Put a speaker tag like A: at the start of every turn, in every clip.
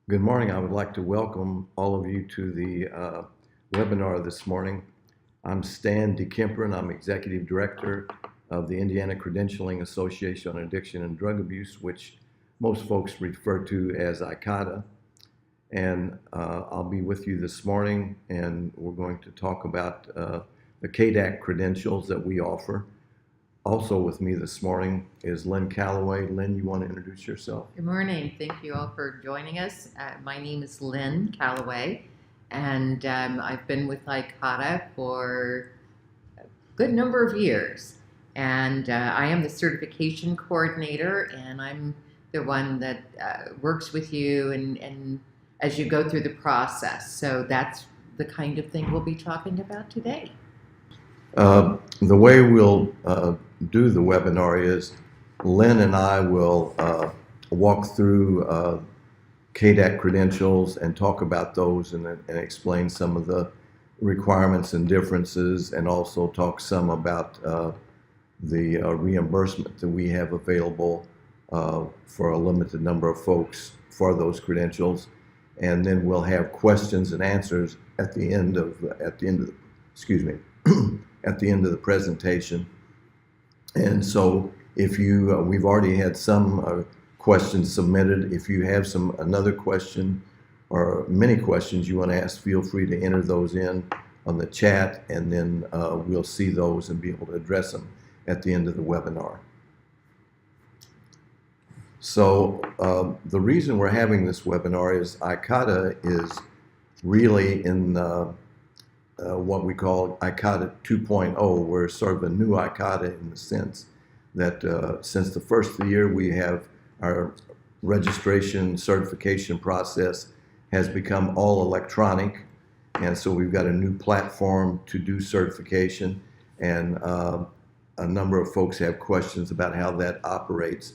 A: Good morning. I would like to welcome all of you to the webinar this morning. I'm Stan DeKemper, and I'm Executive Director of the Indiana Credentialing Association on Addiction and Drug Abuse, which most folks refer to as Icaada. And I'll be with you this morning, and we're going to talk about the CADAC credentials that we offer. Also with me this morning is Lynne Calaway. Lynne, you want to introduce yourself?
B: Good morning. Thank you all for joining us. My name is Lynne Calaway, and I've been with Icaada for a good number of years. And I am the certification coordinator, and I'm the one that works with you and as you go through the process. So that's the kind of thing we'll be talking about today.
A: The way we'll do the webinar is Lynne and I will walk through CADAC credentials and talk about those and explain some of the requirements and differences, and also talk some about the reimbursement that we have available for a limited number of folks for those credentials. And then we'll have questions and answers at the end of the presentation. And so if you, we've already had some questions submitted. If you have another question or many questions you want to ask, feel free to enter those in on the chat, and then we'll see those and be able to address them at the end of the webinar. So the reason we're having this webinar is Icaada is really in what we call Icaada 2.0. We're sort of a new Icaada in the sense that since the first of the year, we have our registration certification process has become all electronic. And so we've got a new platform to do certification, and a number of folks have questions about how that operates.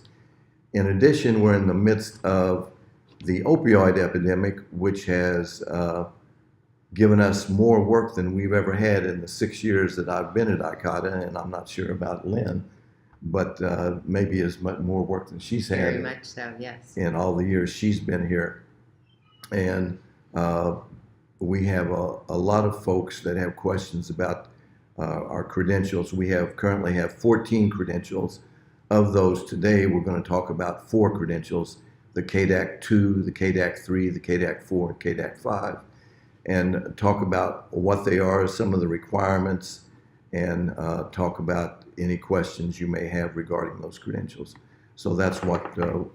A: In addition, we're in the midst of the opioid epidemic, which has given us more work than we've ever had in the 6 years that I've been at Icaada, and I'm not sure about Lynne, but maybe as much more work than she's had.
B: Very much so, yes.
A: In all the years she's been here. And we have a lot of folks that have questions about our credentials. We currently have 14 credentials. Of those today, we're going to talk about 4 credentials: the CADAC 2, the CADAC 3, the CADAC 4, and CADAC 5. And talk about what they are, some of the requirements, and talk about any questions you may have regarding those credentials. So that's what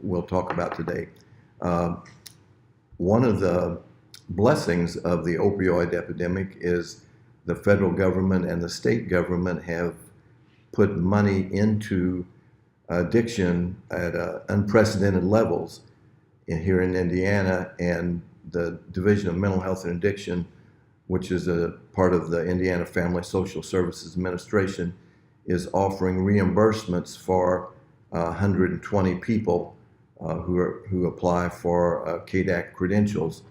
A: we'll talk about today. One of the blessings of the opioid epidemic is the federal government and the state government have put money into addiction at unprecedented levels here in Indiana, and the Division of Mental Health and Addiction, which is a part of the Indiana Family Social Services Administration, is offering reimbursements for 120 people who apply for CADAC credentials.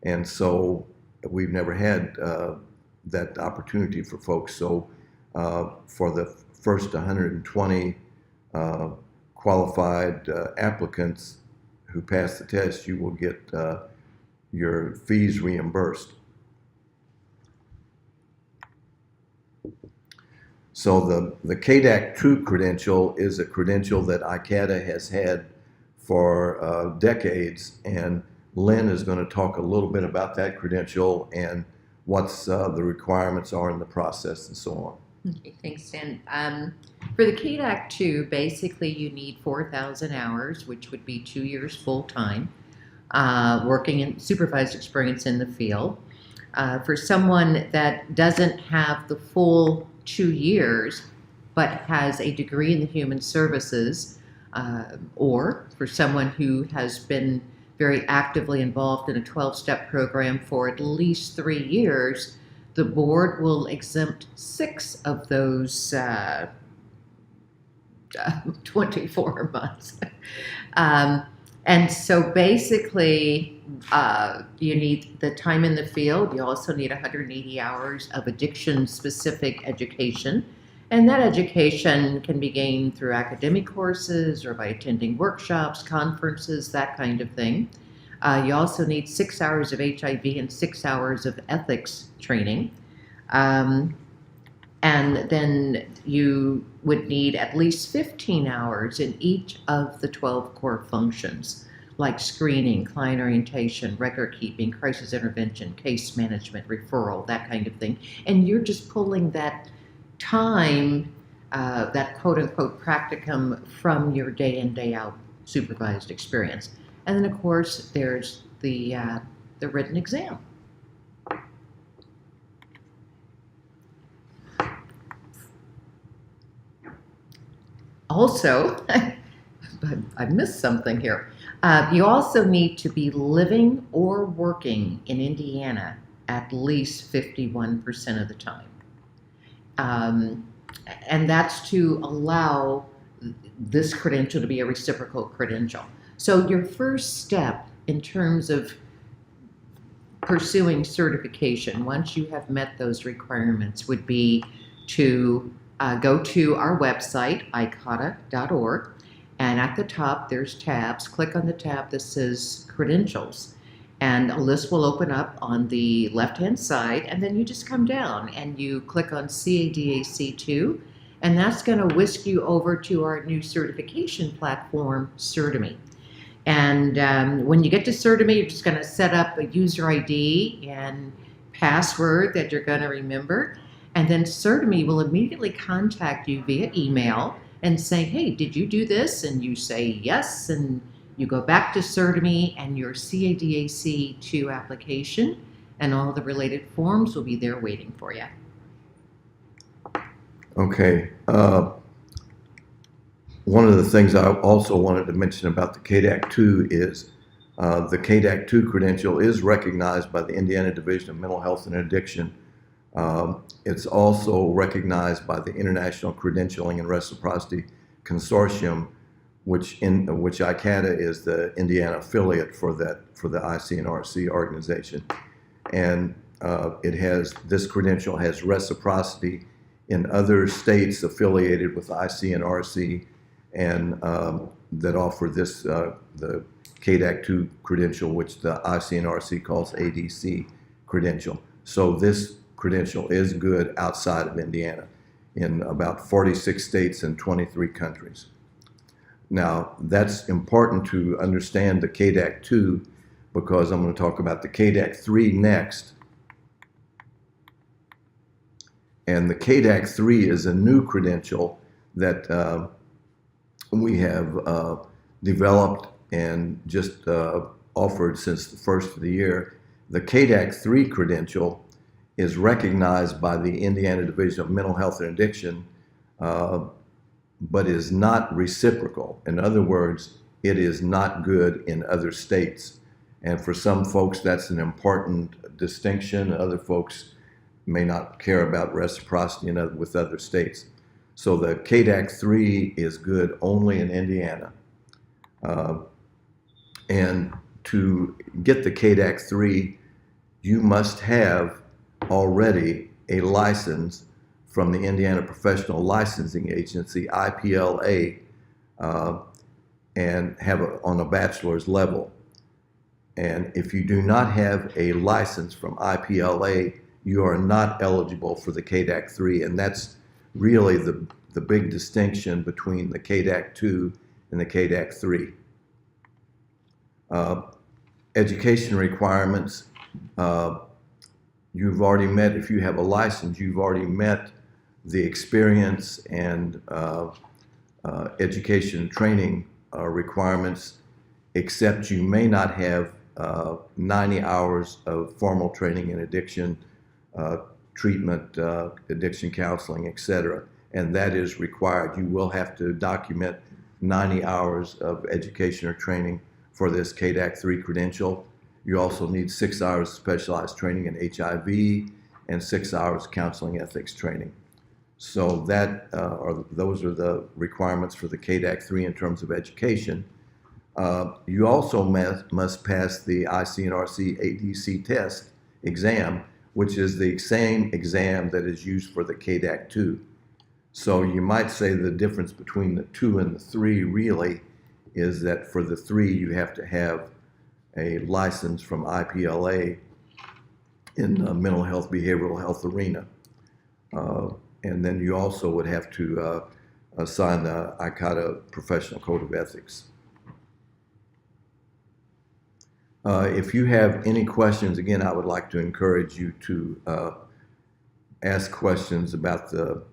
A: And so we've never had that opportunity for folks. So for the first 120 qualified applicants who pass the test, you will get your fees reimbursed. So the CADAC 2 credential is a credential that Icaada has had for decades, and Lynne is going to talk a little bit about that credential and what's the requirements are in the process and so on.
B: Okay, thanks, Stan. For the CADAC 2, basically you need 4,000 hours, which would be 2 years full-time, working in supervised experience in the field. For someone that doesn't have the full 2 years, but has a degree in the human services, or for someone who has been very actively involved in a 12-step program for at least 3 years, the board will exempt 6 of those 24 months. And so basically, you need the time in the field. You also need 180 hours of addiction-specific education. And that education can be gained through academic courses or by attending workshops, conferences, that kind of thing. You also need 6 hours of HIV and 6 hours of ethics training. And then you would need at least 15 hours in each of the 12 core functions, like screening, client orientation, record keeping, crisis intervention, case management, referral, that kind of thing. And you're just pulling that time, that quote unquote practicum from your day in, day out supervised experience. And then, of course, there's the written exam. Also, I missed something here. You also need to be living or working in Indiana at least 51% of the time. And that's to allow this credential to be a reciprocal credential. So your first step in terms of pursuing certification, once you have met those requirements, would be to go to our website, icaada.org, and at the top there's tabs. Click on the tab that says Credentials, and a list will open up on the left-hand side, and then you just come down and you click on CADAC 2, and that's going to whisk you over to our new certification platform, Certimi. And when you get to Certimi, you're just going to set up a user ID and password that you're going to remember. And then Certimi will immediately contact you via email and say, hey, did you do this? And you say yes, and you go back to Certimi, and your CADAC 2 application and all the related forms will be there waiting for you.
A: Okay. One of the things I also wanted to mention about the CADAC 2 is the CADAC 2 credential is recognized by the Indiana Division of Mental Health and Addiction. It's also recognized by the International Credentialing and Reciprocity Consortium, which Icaada is the Indiana affiliate for the Icrc organization, and this credential has reciprocity in other states affiliated with Icrc and that offer this the CADAC 2 credential, which the Icrc calls ADC credential. So this credential is good outside of Indiana in about 46 states and 23 countries. Now, that's important to understand the CADAC 2 because I'm going to talk about the CADAC 3 next. And the CADAC 3 is a new credential that we have developed and just offered since the first of the year. The CADAC 3 credential is recognized by the Indiana Division of Mental Health and Addiction, but is not reciprocal. In other words, it is not good in other states. And for some folks, that's an important distinction. Other folks may not care about reciprocity with other states. So the CADAC 3 is good only in Indiana. And to get the CADAC 3, you must have already a license from the Indiana Professional Licensing Agency, IPLA, and have it on a bachelor's level. And if you do not have a license from IPLA, you are not eligible for the CADAC 3, and that's really the big distinction between the CADAC 2 and the CADAC 3. Education requirements, you've already met, if you have a license, you've already met the experience and education and training requirements, except you may not have 90 hours of formal training in addiction, treatment, addiction counseling, etc. And that is required. You will have to document 90 hours of education or training for this CADAC 3 credential. You also need 6 hours of specialized training in HIV and 6 hours counseling ethics training. So those are the requirements for the CADAC 3 in terms of education. You also must pass the Icrc ADC test exam, which is the same exam that is used for the CADAC 2. So you might say the difference between the 2 and the 3 really is that for the 3 you have to have a license from IPLA in the mental health, behavioral health arena. And then you also would have to sign the Icaada Professional Code of Ethics. If you have any questions, again, I would like to encourage you to ask questions about on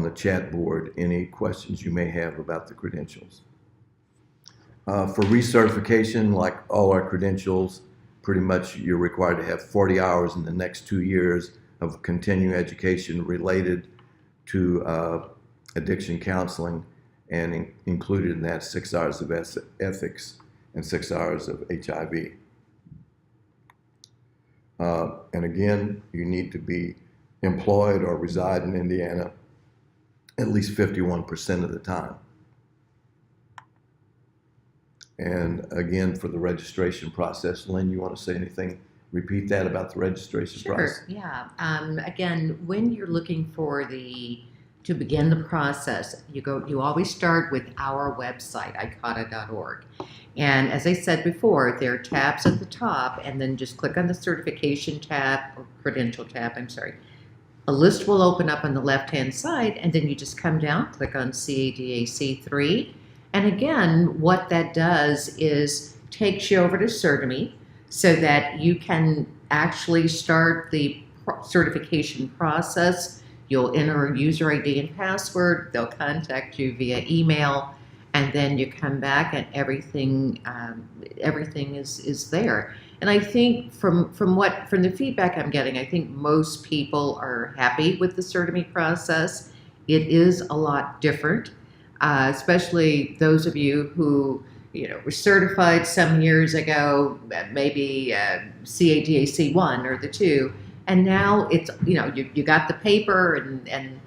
A: the chat board, any questions you may have about the credentials. For recertification, like all our credentials, pretty much you're required to have 40 hours in the next 2 years of continuing education related to addiction counseling, and included in that 6 hours of ethics and 6 hours of HIV. And again, you need to be employed or reside in Indiana at least 51% of the time. And again, for the registration process, Lynn, you want to say anything? Repeat that about the registration process.
B: Sure, yeah. Again, when you're looking for to begin the process, you always start with our website, icaada.org. And as I said before, there are tabs at the top, and then just click on the certification tab, or credential tab, I'm sorry. A list will open up on the left-hand side, and then you just come down, click on CADAC 3. And again, what that does is takes you over to Certimi so that you can actually start the certification process. You'll enter a user ID and password. They'll contact you via email, and then you come back and everything is there. And I think from the feedback I'm getting, I think most people are happy with the Certimi process. It is a lot different, especially those of you who were certified some years ago, maybe CADAC 1 or the 2, and now it's you got the paper and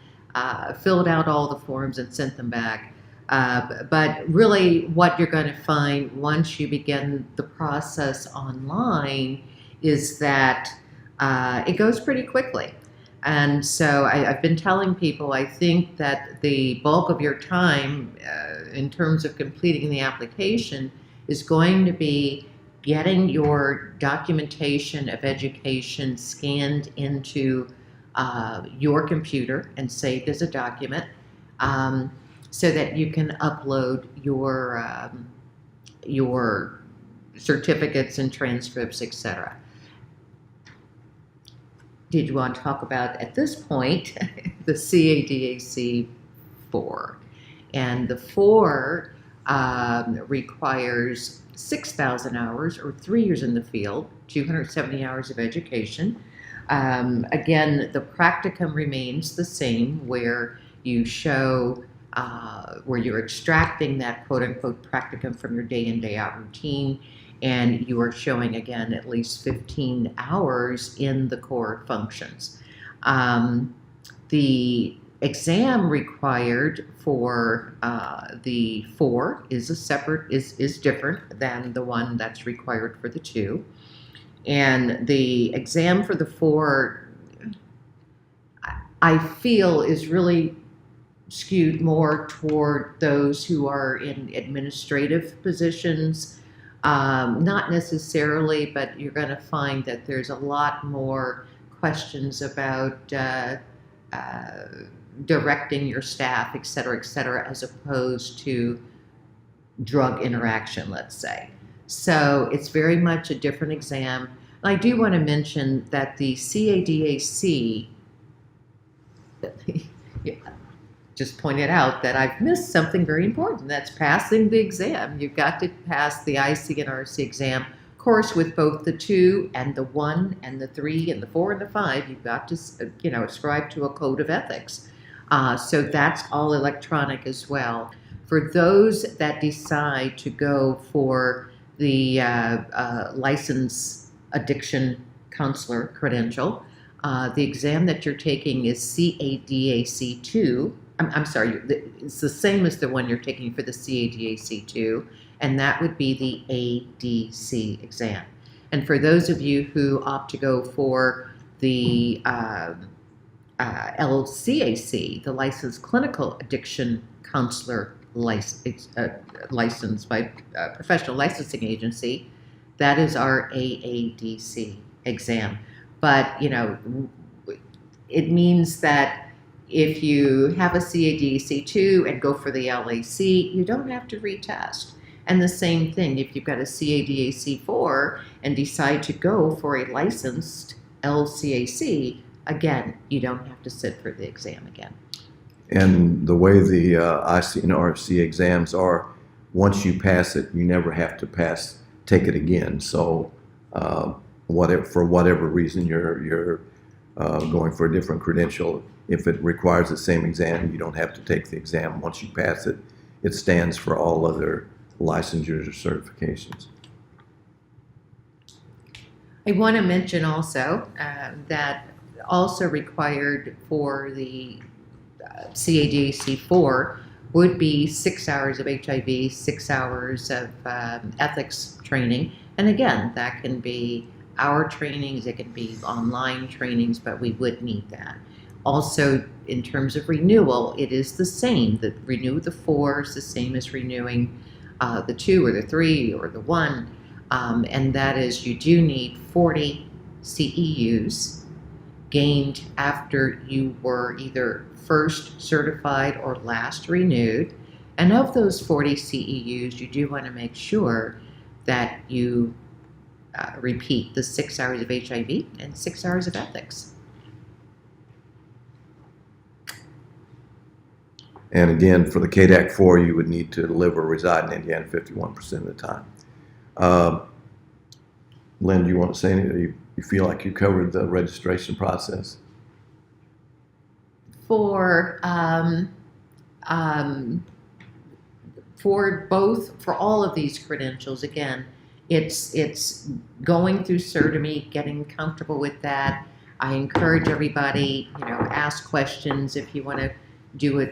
B: filled out all the forms and sent them back. But really what you're going to find once you begin the process online is that it goes pretty quickly. And so I've been telling people, I think that the bulk of your time in terms of completing the application is going to be getting your documentation of education scanned into your computer and saved as a document, so that you can upload your certificates and transcripts, etc. Did you want to talk about, at this point, the CADAC 4? And the 4 requires 6,000 hours, or 3 years in the field, 270 hours of education. Again, the practicum remains the same, where you show where you're extracting that quote-unquote practicum from your day in, day out routine, and you are showing, again, at least 15 hours in the core functions. The exam required for the 4 is different than the one that's required for the 2. And the exam for the 4, I feel, is really skewed more toward those who are in administrative positions. Not necessarily, but you're going to find that there's a lot more questions about directing your staff, et cetera, as opposed to drug interaction, let's say. So it's very much a different exam. And I do want to mention that the CADAC, just pointed out that I've missed something very important. That's passing the exam. You've got to pass the Icrc exam. Of course, with both the 2 and the 1 and the 3 and the 4 and the 5, you've got to, ascribe to a code of ethics. So that's all electronic as well. For those that decide to go for the licensed addiction counselor credential, the exam that you're taking is CADAC 2. I'm sorry, it's the same as the one you're taking for the CADAC 2, and that would be the ADC exam. And for those of you who opt to go for the LCAC, the Licensed Clinical Addiction Counselor licensed by a professional licensing agency. That is our AADC exam. But, it means that if you have a CADC2 and go for the LAC, you don't have to retest. And the same thing, if you've got a CADAC4 and decide to go for a licensed LCAC, again, you don't have to sit for the exam again.
A: And the way the IC and RFC exams are, once you pass it, you never have to take it again. So for whatever reason you're going for a different credential, if it requires the same exam, you don't have to take the exam. Once you pass it, it stands for all other licensures or certifications.
B: I want to mention also that also required for the CADC4 would be 6 hours of HIV, 6 hours of ethics training. And again, that can be our trainings, it can be online trainings, but we would need that. Also, in terms of renewal, it is the same. The renew the 4 is the same as renewing the 2 or the 3 or the 1. And that is, you do need 40 CEUs gained after you were either first certified or last renewed. And of those 40 CEUs, you do want to make sure that you repeat the 6 hours of HIV and 6 hours of ethics.
A: And again, for the CADAC 4, you would need to live or reside in Indiana 51% of the time. Lynne, do you want to say anything? You feel like you covered the registration process?
B: For all of these credentials, again, it's going through CERTIME, getting comfortable with that. I encourage everybody, ask questions if you want to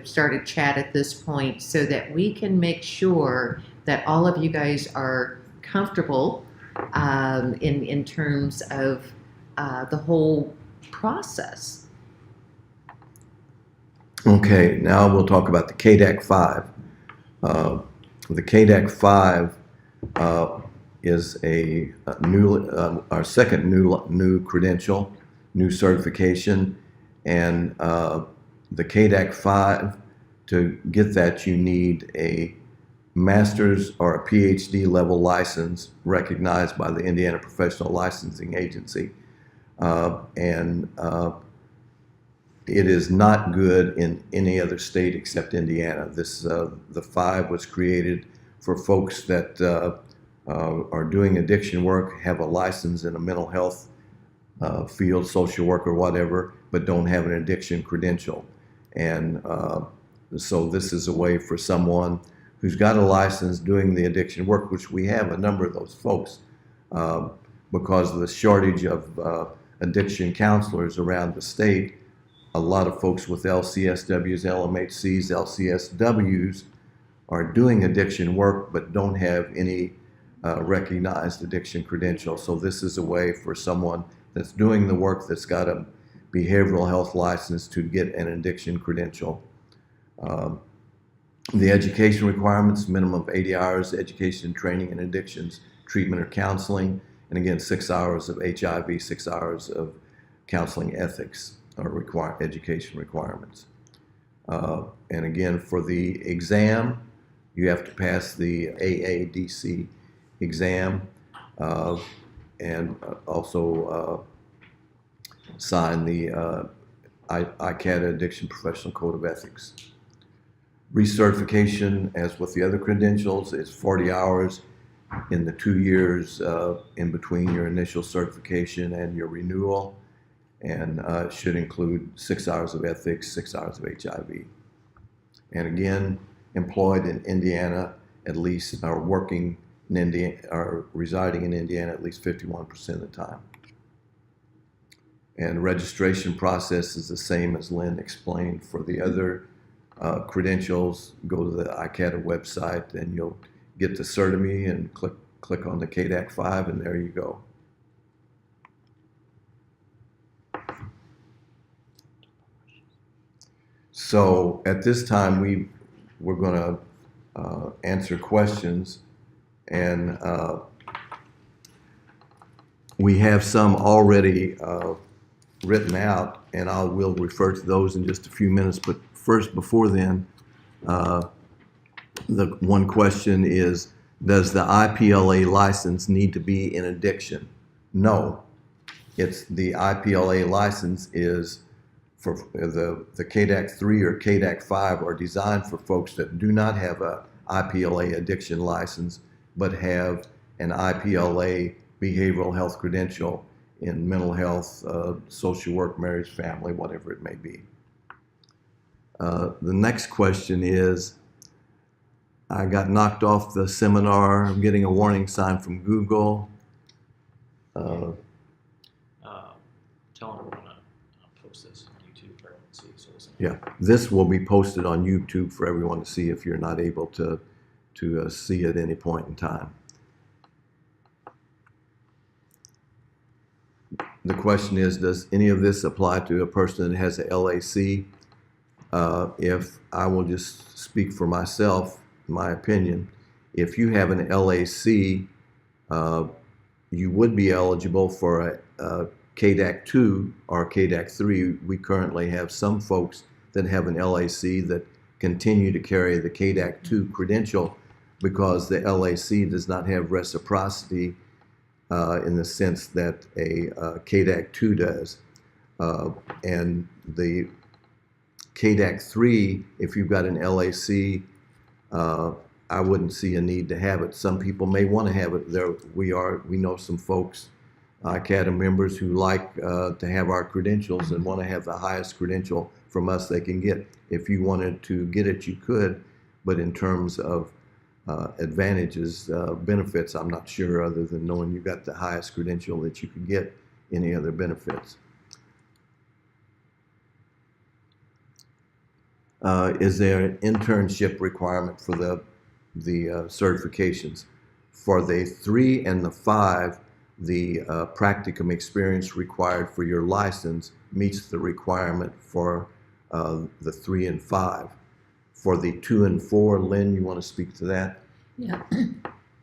B: start a chat at this point, so that we can make sure that all of you guys are comfortable in terms of the whole process.
A: Okay, now we'll talk about the CADAC 5. The CADAC 5 is our second new credential, new certification, and the CADAC 5, to get that you need a master's or a PhD level license recognized by the Indiana Professional Licensing Agency. It is not good in any other state except Indiana. The 5 was created for folks that are doing addiction work, have a license in a mental health field, social work or whatever, but don't have an addiction credential. And so this is a way for someone who's got a license doing the addiction work, which we have a number of those folks, because of the shortage of addiction counselors around the state. A lot of folks with LCSWs, LMHCs, LCSWs are doing addiction work but don't have any recognized addiction credential. So this is a way for someone that's doing the work, that's got a behavioral health license, to get an addiction credential. The education requirements: minimum of 80 hours education, training in addictions, treatment or counseling, and again 6 hours of HIV, 6 hours of counseling ethics are education requirements. And again, for the exam, you have to pass the AADC exam and also sign the Icaada Addiction Professional Code of Ethics. Recertification, as with the other credentials, is 40 hours in the 2 years in between your initial certification and your renewal, and should include 6 hours of ethics, 6 hours of HIV. And again, employed in Indiana at least, or working in Indiana, or residing in Indiana at least 51% of the time. And the registration process is the same as Lynne explained for the other credentials. Go to the Icaada website and you'll get to CERTIME and click on the CADAC 5, and there you go. So at this time, we're going to answer questions, and we have some already written out, and I will refer to those in just a few minutes. But first, before then, the one question is, does the IPLA license need to be in addiction? No. It's the IPLA license is for the CADAC 3 or CADAC 5 are designed for folks that do not have a IPLA addiction license, but have an IPLA behavioral health credential in mental health, social work, marriage, family, whatever it may be. The next question is, I got knocked off the seminar. I'm getting a warning sign from Google.
C: Tell them we're going to post this on YouTube for everyone to see. So listen.
A: Yeah, this will be posted on YouTube for everyone to see if you're not able to see at any point in time. The question is, does any of this apply to a person that has a LAC? If I will just speak for myself, my opinion, if you have an LAC, you would be eligible for a CADAC 2 or CADAC 3. We currently have some folks that have an LAC that continue to carry the CADAC 2 credential because the LAC does not have reciprocity in the sense that a CADAC 2 does. And the CADAC 3, if you've got an LAC, I wouldn't see a need to have it. Some people may want to have it. We know some folks, Icaada members, who like to have our credentials and want to have the highest credential from us they can get. If you wanted to get it, you could, but in terms of advantages, benefits, I'm not sure, other than knowing you got the highest credential that you could get, any other benefits. Is there an internship requirement for the certifications? For the 3 and the 5, the practicum experience required for your license meets the requirement for the 3 and 5. For the 2 and 4, Lynn, you want to speak to that?
B: Yeah,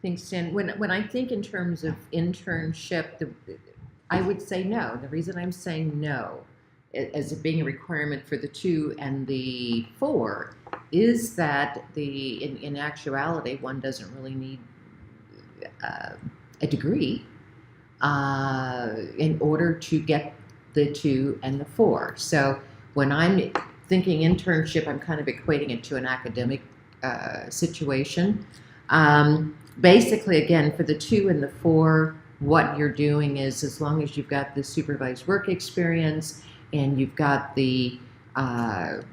B: thanks, Stan. When I think in terms of internship, I would say no. The reason I'm saying no, as it being a requirement for the 2 and the 4, is that in actuality, one doesn't really need a degree in order to get the 2 and the 4. So when I'm thinking internship, I'm kind of equating it to an academic situation. Basically, again, for the 2 and the 4, what you're doing is, as long as you've got the supervised work experience and you've got the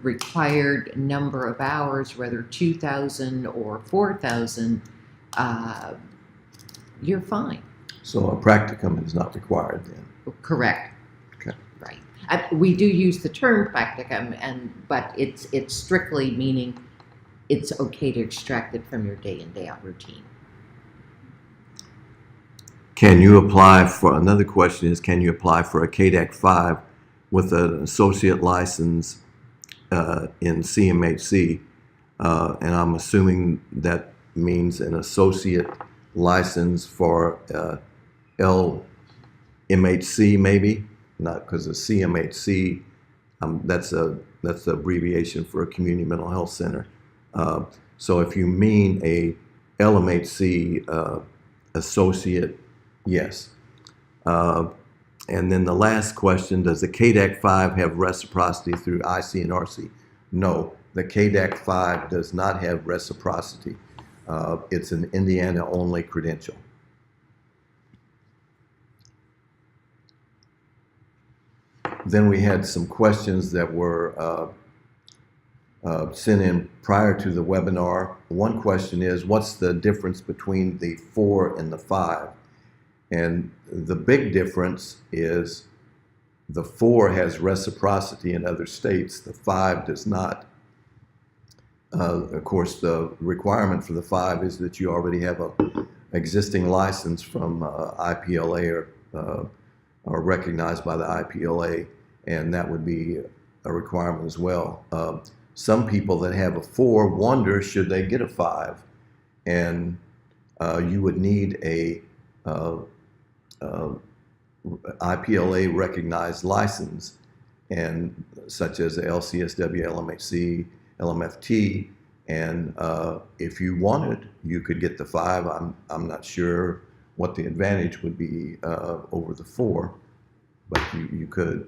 B: required number of hours, whether 2,000 or 4,000, you're fine.
A: So a practicum is not required then?
B: Correct.
A: Okay.
B: Right. We do use the term practicum, but it's strictly meaning it's okay to extract it from your day in, day out routine.
A: Can you apply for, another question is, can you apply for a CADAC 5 with an associate license in CMHC? And I'm assuming that means an associate license for LMHC, maybe? Not, because the CMHC, that's the abbreviation for a community mental health center. So if you mean a LMHC associate, yes. And then the last question, does the CADAC 5 have reciprocity through ICRC? No, the CADAC 5 does not have reciprocity. It's an Indiana-only credential. Then we had some questions that were sent in prior to the webinar. One question is, what's the difference between the 4 and the 5? And the big difference is the 4 has reciprocity in other states, the 5 does not. Of course, the requirement for the 5 is that you already have an existing license from IPLA or recognized by the IPLA, and that would be a requirement as well. some people that have a 4 wonder should they get a 5, and you would need a IPLA recognized license, and such as the LCSW, LMHC, LMFT, and if you wanted, you could get the 5. I'm not sure what the advantage would be over the 4, but you could.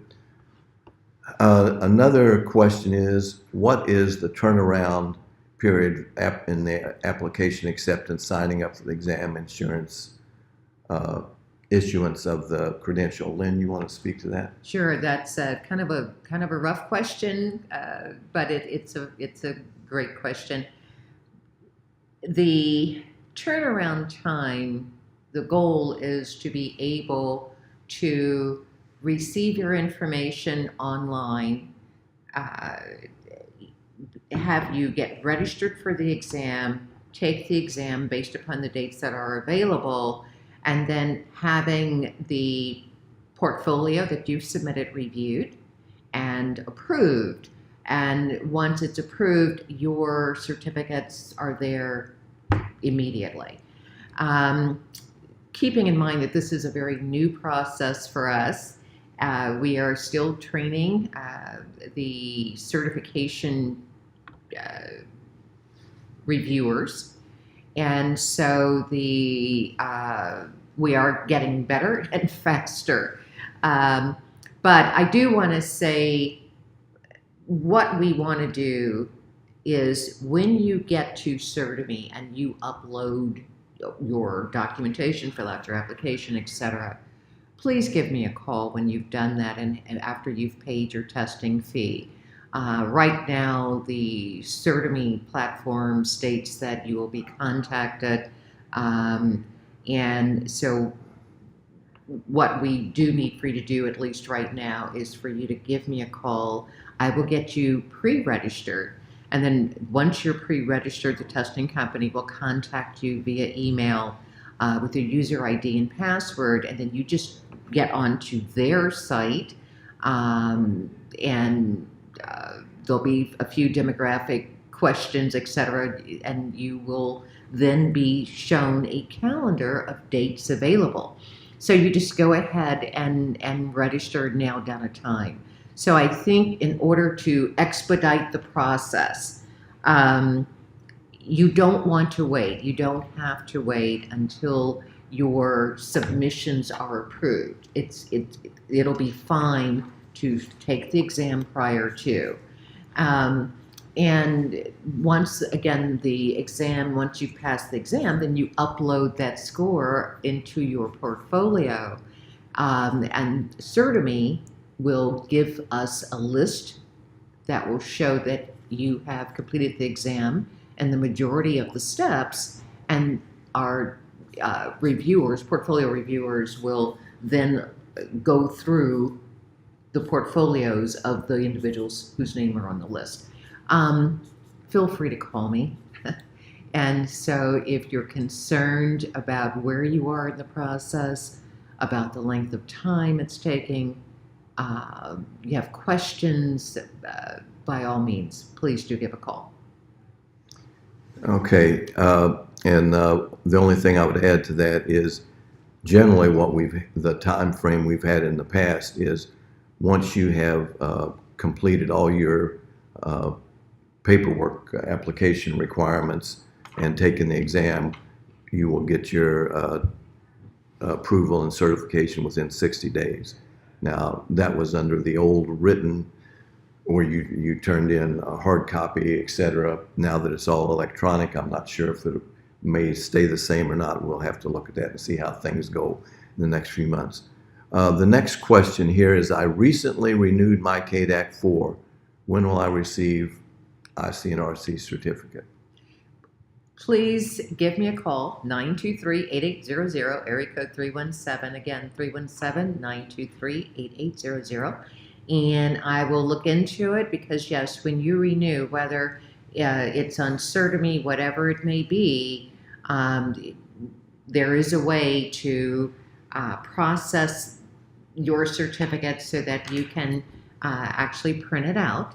A: Another question is, what is the turnaround period in the application acceptance, signing up for the exam, insurance, issuance of the credential? Lynn, you want to speak to that?
B: Sure, that's kind of a rough question, but it's a great question. The turnaround time, the goal is to be able to receive your information online, have you get registered for the exam, take the exam based upon the dates that are available, and then having the portfolio that you've submitted reviewed and approved. And once it's approved, your certificates are there immediately. Keeping in mind that this is a very new process for us, we are still training the certification reviewers, and so we are getting better and faster. But I do want to say what we want to do is when you get to CertiMe and you upload your documentation, fill out your application, etc., please give me a call when you've done that and after you've paid your testing fee. Right now, the CertiMe platform states that you will be contacted, and so what we do need for you to do, at least right now, is for you to give me a call. I will get you pre-registered, and then once you're pre-registered, the testing company will contact you via email with your user ID and password, and then you just get onto their site, and there'll be a few demographic questions, etc., and you will then be shown a calendar of dates available. So you just go ahead and register, nail down a time. So I think in order to expedite the process, you don't want to wait. You don't have to wait until your submissions are approved. It'll be fine to take the exam prior to. And once again, once you pass the exam, then you upload that score into your portfolio. And CertiMe will give us a list that will show that you have completed the exam and the majority of the steps, and our portfolio reviewers will then go through the portfolios of the individuals whose name are on the list. Feel free to call me. And so if you're concerned about where you are in the process, about the length of time it's taking, you have questions, by all means, please do give a call.
A: Okay, and the only thing I would add to that is generally the time frame we've had in the past is once you have completed all your paperwork, application requirements, and taken the exam, you will get your approval and certification within 60 days. Now, that was under the old written, where you turned in a hard copy, etc. Now that it's all electronic, I'm not sure if it may stay the same or not. We'll have to look at that and see how things go in the next few months. The next question here is, I recently renewed my CADAC 4. When will I receive ICNRC certificate?
B: Please give me a call, 923-8800, area code 317, again, 317-923-8800. And I will look into it because, yes, when you renew, whether it's on CertiMe, whatever it may be, there is a way to process your certificate so that you can actually print it out.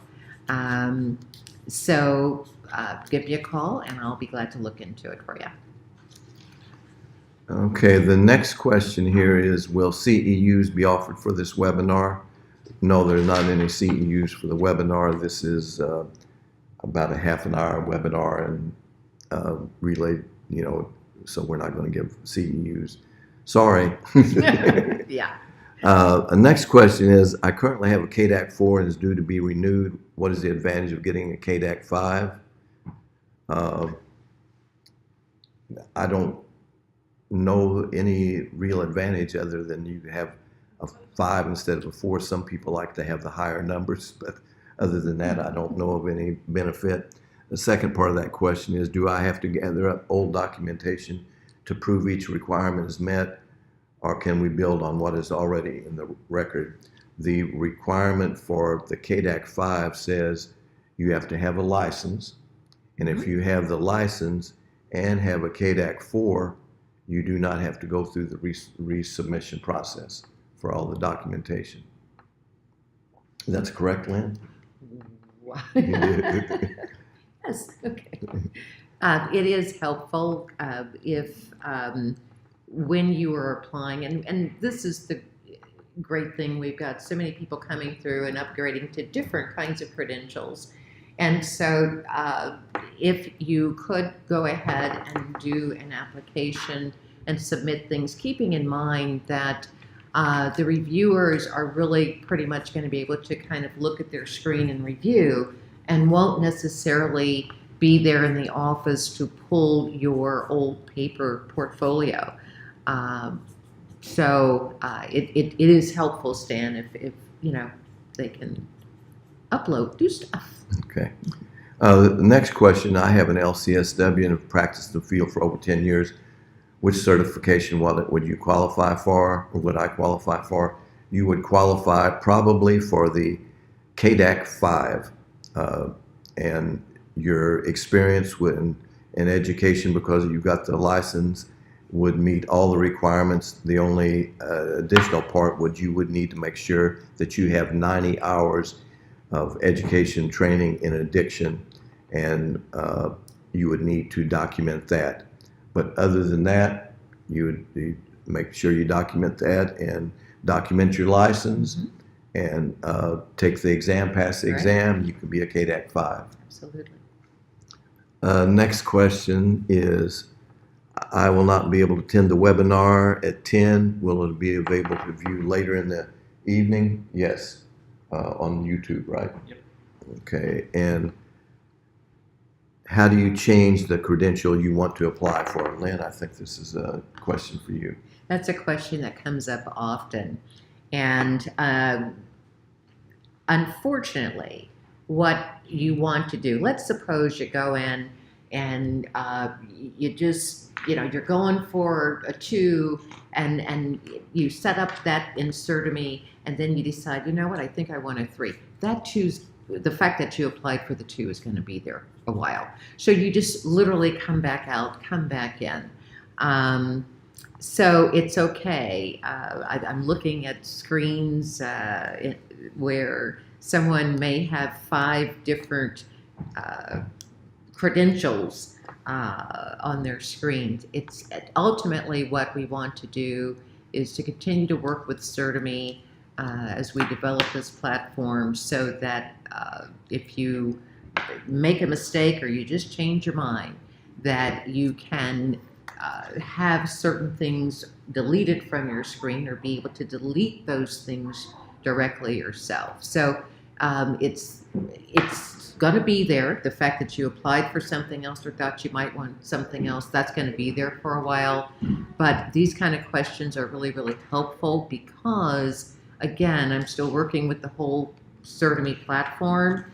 B: So give me a call and I'll be glad to look into it for you.
A: Okay, the next question here is, will CEUs be offered for this webinar? No, there's not any CEUs for the webinar. This is about a half an hour webinar and relay, so we're not going to give CEUs. Sorry.
B: Yeah.
A: The next question is, I currently have a CADAC 4 and is due to be renewed. What is the advantage of getting a CADAC 5? I don't know any real advantage other than you have a 5 instead of a 4. Some people like to have the higher numbers, but other than that, I don't know of any benefit. The second part of that question is, do I have to gather up old documentation to prove each requirement is met, or can we build on what is already in the record? The requirement for the CADAC 5 says you have to have a license, and if you have the license and have a CADAC 4, you do not have to go through the resubmission process for all the documentation. That's correct, Lynn?
B: Yes, okay. It is helpful if when you are applying, and this is the great thing, we've got so many people coming through and upgrading to different kinds of credentials. And so if you could go ahead and do an application and submit things, keeping in mind that the reviewers are really pretty much going to be able to kind of look at their screen and review and won't necessarily be there in the office to pull your old paper portfolio. So it is helpful, Stan, if they can do stuff.
A: Okay. The next question, I have an LCSW and have practiced the field for over 10 years. Which certification would you qualify for, or would I qualify for? You would qualify probably for the CADAC 5, and your experience in education, because you've got the license, would meet all the requirements. The only additional part you would need to make sure that you have 90 hours of education training in addiction, and you would need to document that. But other than that, you would make sure you document that and document your license, and take the exam, pass the exam, you can be a CADAC 5.
B: Absolutely.
A: Next question is, I will not be able to attend the webinar at 10. Will it be available to view later in the evening? Yes, on YouTube, right?
C: Yep.
A: Okay, and how do you change the credential you want to apply for? Lynn, I think this is a question for you.
B: That's a question that comes up often. And unfortunately, what you want to do, let's suppose you go in and you just, you're going for a 2 and you set up that Insertame, and then you decide, what, I think I want a 3. That 2's, the fact that you applied for the 2 is going to be there a while. So you just literally come back out, come back in. So it's okay. I'm looking at screens where someone may have 5 different credentials on their screens. It's ultimately what we want to do is to continue to work with Certame as we develop this platform, so that if you make a mistake or you just change your mind, that you can have certain things deleted from your screen, or be able to delete those things directly yourself. So it's going to be there. The fact that you applied for something else or thought you might want something else, that's going to be there for a while. But these kind of questions are really, really helpful, because, again, I'm still working with the whole Certame platform,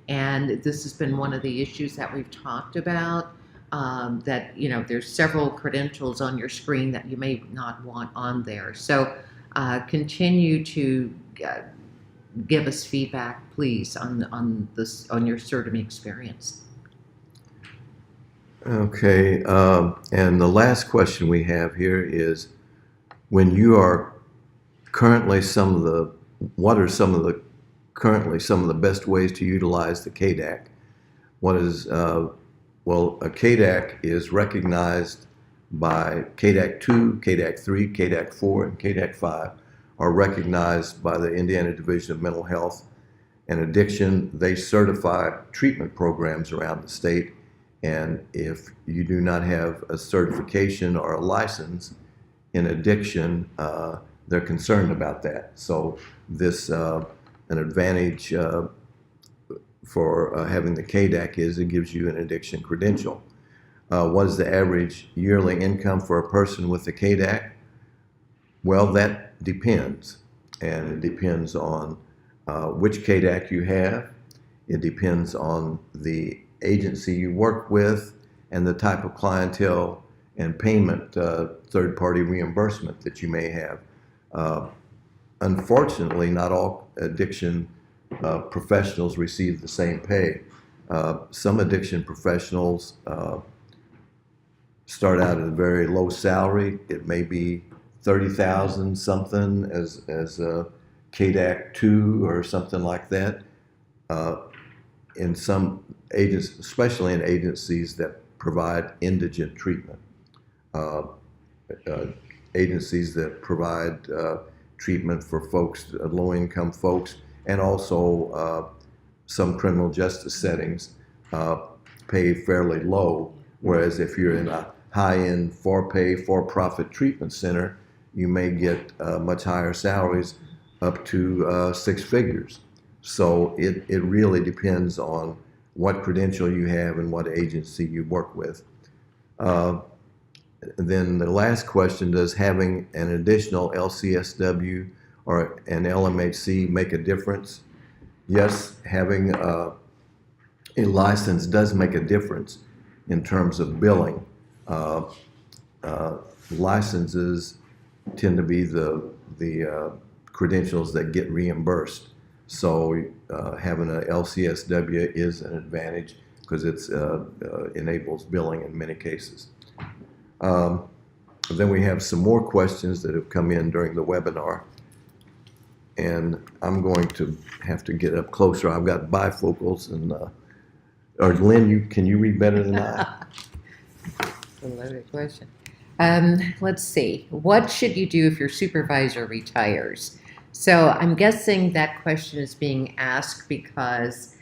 B: and this has been one of the issues that we've talked about, that, there's several credentials on your screen that you may not want on there. So continue to give us feedback, please, on your Certame experience.
A: Okay, and the last question we have here is, when you are currently what are some of the best ways to utilize the CADAC? What is, well, a CADAC is recognized by CADAC 2, CADAC 3, CADAC 4, and CADAC 5 are recognized by the Indiana Division of Mental Health and Addiction. They certify treatment programs around the state, and if you do not have a certification or a license in addiction, they're concerned about that. So this, an advantage for having the CADAC is it gives you an addiction credential. What is the average yearly income for a person with the CADAC? Well, that depends, and it depends on which CADAC you have. It depends on the agency you work with and the type of clientele and payment, third-party reimbursement that you may have. Unfortunately, not all addiction professionals receive the same pay. Some addiction professionals start out at a very low salary. It may be $30,000 something as a CADAC 2 or something like that. In some agents, especially in agencies that provide indigent treatment, agencies that provide treatment for folks, low-income folks, and also some criminal justice settings pay fairly low. Whereas if you're in a high-end for-pay, for-profit treatment center, you may get much higher salaries, up to 6 figures. So it really depends on what credential you have and what agency you work with. Then the last question, does having an additional Lcsw or an LMHC make a difference? Yes, having a license does make a difference in terms of billing. Licenses tend to be the credentials that get reimbursed. So having a Lcsw is an advantage because it enables billing in many cases. Then we have some more questions that have come in during the webinar, and I'm going to have to get up closer. I've got bifocals, and or Lynn, can you read better than I?
B: That's a loaded question. Let's see. What should you do if your supervisor retires? So I'm guessing that question is being asked because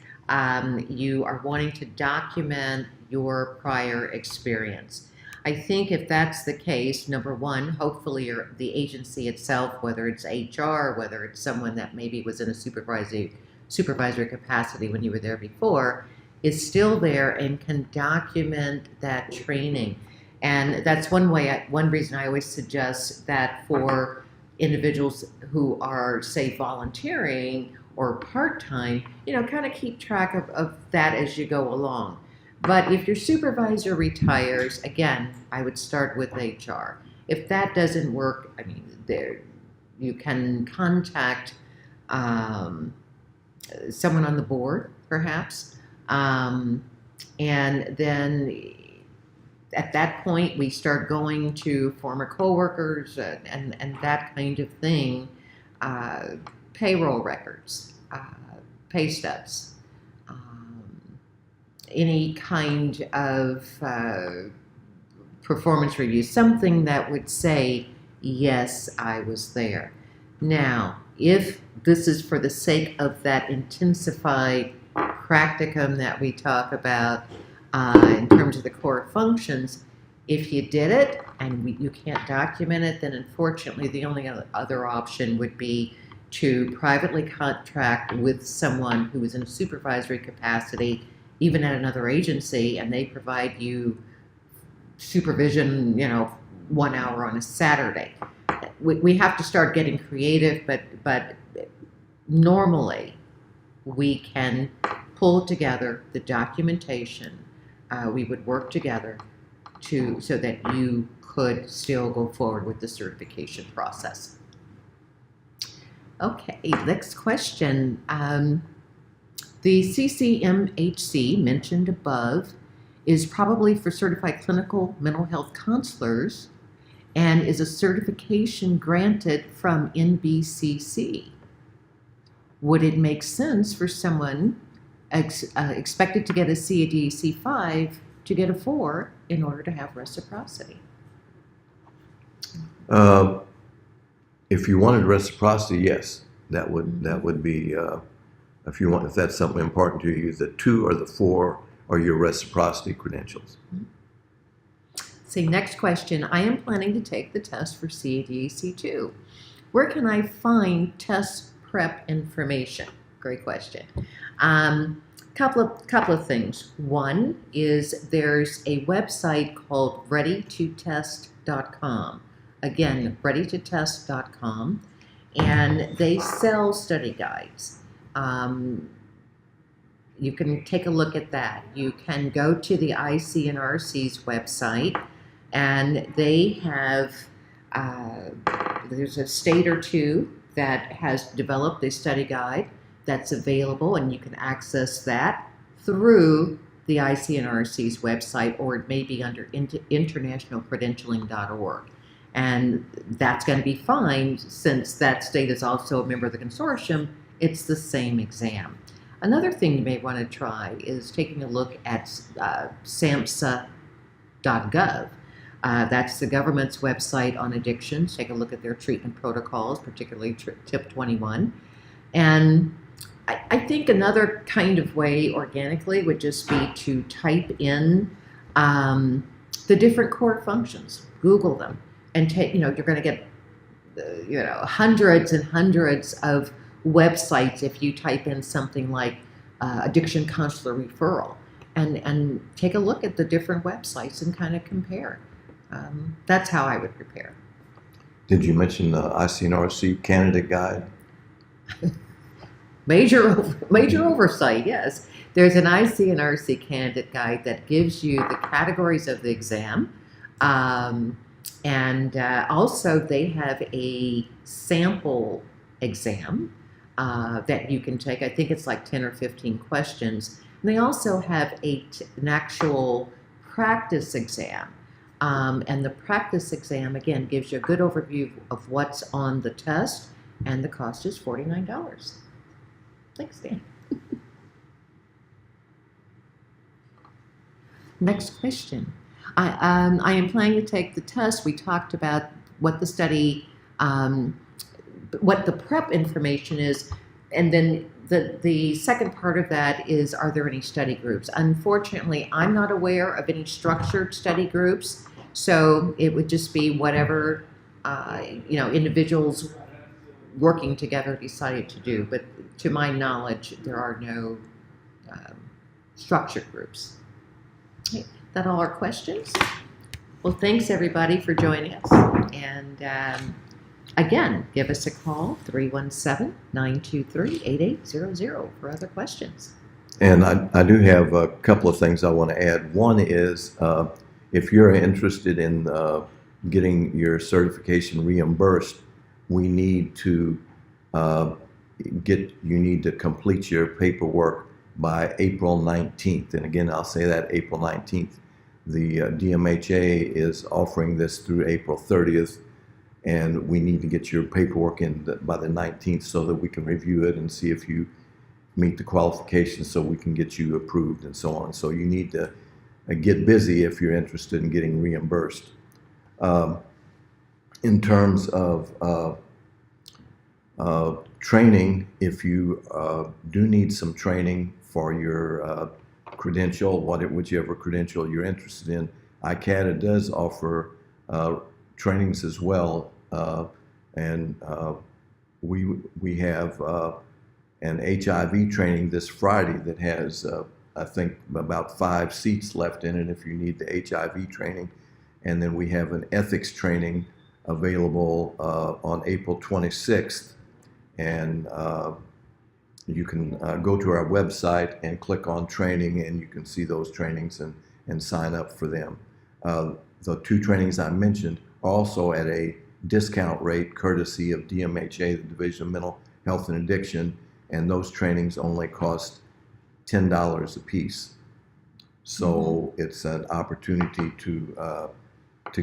B: you are wanting to document your prior experience. I think if that's the case, number one, hopefully the agency itself, whether it's HR, whether it's someone that maybe was in a supervisory capacity when you were there before, is still there and can document that training. And that's one reason I always suggest that for individuals who are, say, volunteering or part-time, kind of keep track of that as you go along. But if your supervisor retires, again, I would start with HR. If that doesn't work, I mean, you can contact someone on the board, perhaps, and then at that point, we start going to former coworkers and that kind of thing, payroll records, pay stubs, any kind of performance review, something that would say, yes, I was there. Now, if this is for the sake of that intensified practicum that we talk about in terms of the core functions, if you did it and you can't document it, then unfortunately the only other option would be to privately contract with someone who is in a supervisory capacity, even at another agency, and they provide you supervision, 1 hour on a Saturday. We have to start getting creative, but normally we can pull together the documentation. We would work together so that you could still go forward with the certification process. Okay, next question. The Cmhc mentioned above is probably for certified clinical mental health counselors and is a certification granted from NBCC. Would it make sense for someone expected to get a CADC 5 to get a 4 in order to have reciprocity.
A: If you wanted reciprocity, yes, that would be if that's something important to you. The 2 or the 4 are your reciprocity credentials.
B: See, next question. I am planning to take the test for CADC 2. Where can I find test prep information? Great question. Couple of things. One is there's a website called readytotest.com. Again, readytotest.com, and they sell study guides. You can take a look at that. You can go to the Icrc's website, and they have there's a state or two that has developed a study guide that's available, and you can access that through the ICNRC's website, or it may be under internationalcredentialing.org. And that's going to be fine since that state is also a member of the consortium. It's the same exam. Another thing you may want to try is taking a look at SAMHSA.gov. That's the government's website on addictions. Take a look at their treatment protocols, particularly Tip 21. And I think another kind of way organically would just be to type in the different core functions. Google them and take, you're going to get, hundreds and hundreds of websites if you type in something like addiction counselor referral, and take a look at the different websites and kind of compare. That's how I would prepare.
A: Did you mention the ICNRC candidate guide?
B: Major oversight, yes. There's an ICNRC candidate guide that gives you the categories of the exam. And also they have a sample exam that you can take. I think it's like 10 or 15 questions. And they also have an actual practice exam. And the practice exam, again, gives you a good overview of what's on the test, and the cost is $49. Thanks, Dan. Next question. I am planning to take the test. We talked about what the study, what the prep information is, and then the second part of that is, are there any study groups? Unfortunately, I'm not aware of any structured study groups, so it would just be whatever individuals working together decided to do. But to my knowledge, there are no structured groups. Okay. That all our questions? Well, thanks everybody for joining us. And again, give us a call, 317-923-8800 for other questions.
A: And I do have a couple of things I want to add. One is if you're interested in getting your certification reimbursed, we need to complete your paperwork by April 19th. And again, I'll say that April 19th. The DMHA is offering this through April 30th, and we need to get your paperwork in by the 19th so that we can review it and see if you meet the qualifications so we can get you approved and so on. So you need to get busy if you're interested in getting reimbursed. In terms of training, if you do need some training for your credential, whichever credential you're interested in, Icaada does offer trainings as well, and we have an HIV training this Friday that has I think about 5 seats left in it if you need the HIV training, and then we have an ethics training available on April 26th, and you can go to our website and click on training, and you can see those trainings and sign up for them. The 2 trainings I mentioned are also at a discount rate courtesy of DMHA, the Division of Mental Health and Addiction, and those trainings only cost $10 a piece. So it's an opportunity to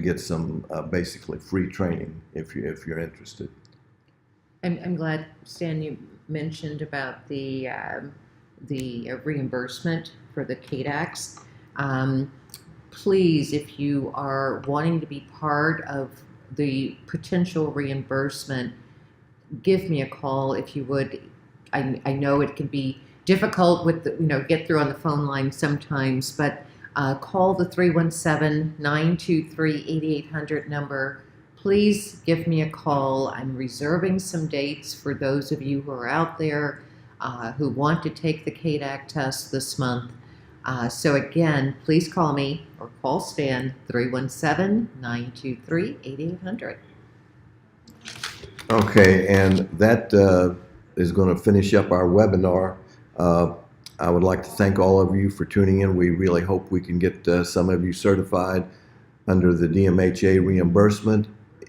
A: get some basically free training if you're interested.
B: I'm glad, Stan, you mentioned about the the reimbursement for the CADACs. Please, if you are wanting to be part of the potential reimbursement, give me a call if you would. I know it can be difficult with the, get through on the phone line sometimes, but call the 317-923-8800 number. Please give me a call. I'm reserving some dates for those of you who are out there who want to take the CADAC test this month. So again, please call me or call Stan, 317-923-8800.
A: Okay, and that is going to finish up our webinar. I would like to thank all of you for tuning in. We really hope we can get some of you certified under the DMHA reimbursement.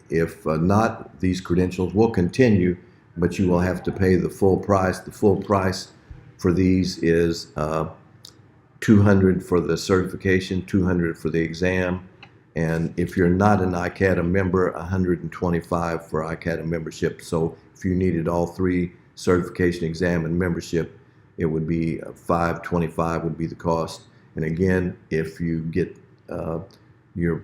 A: If not, these credentials will continue, but you will have to pay the full price. The full price for these is $200 for the certification, $200 for the exam, and if you're not an Icaada member, $125 for Icaada membership. So if you needed all three, certification, exam, and membership, it would be $525 would be the cost. And again, if you get your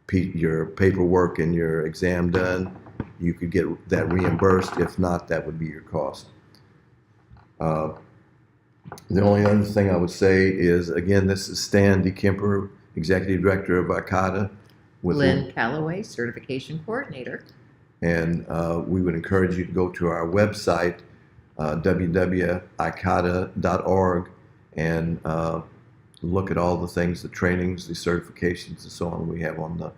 A: paperwork and your exam done, you could get that reimbursed. If not, that would be your cost. The only other thing I would say is, again, this is Stan DeKemper, Executive Director of Icaada. With
B: Lynne Calaway, Certification Coordinator.
A: And we would encourage you to go to our website, www.icaada.org, and look at all the things, the trainings, the certifications, and so on we have on the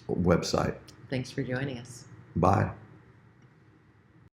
A: website.
B: Thanks for joining us.
A: Bye.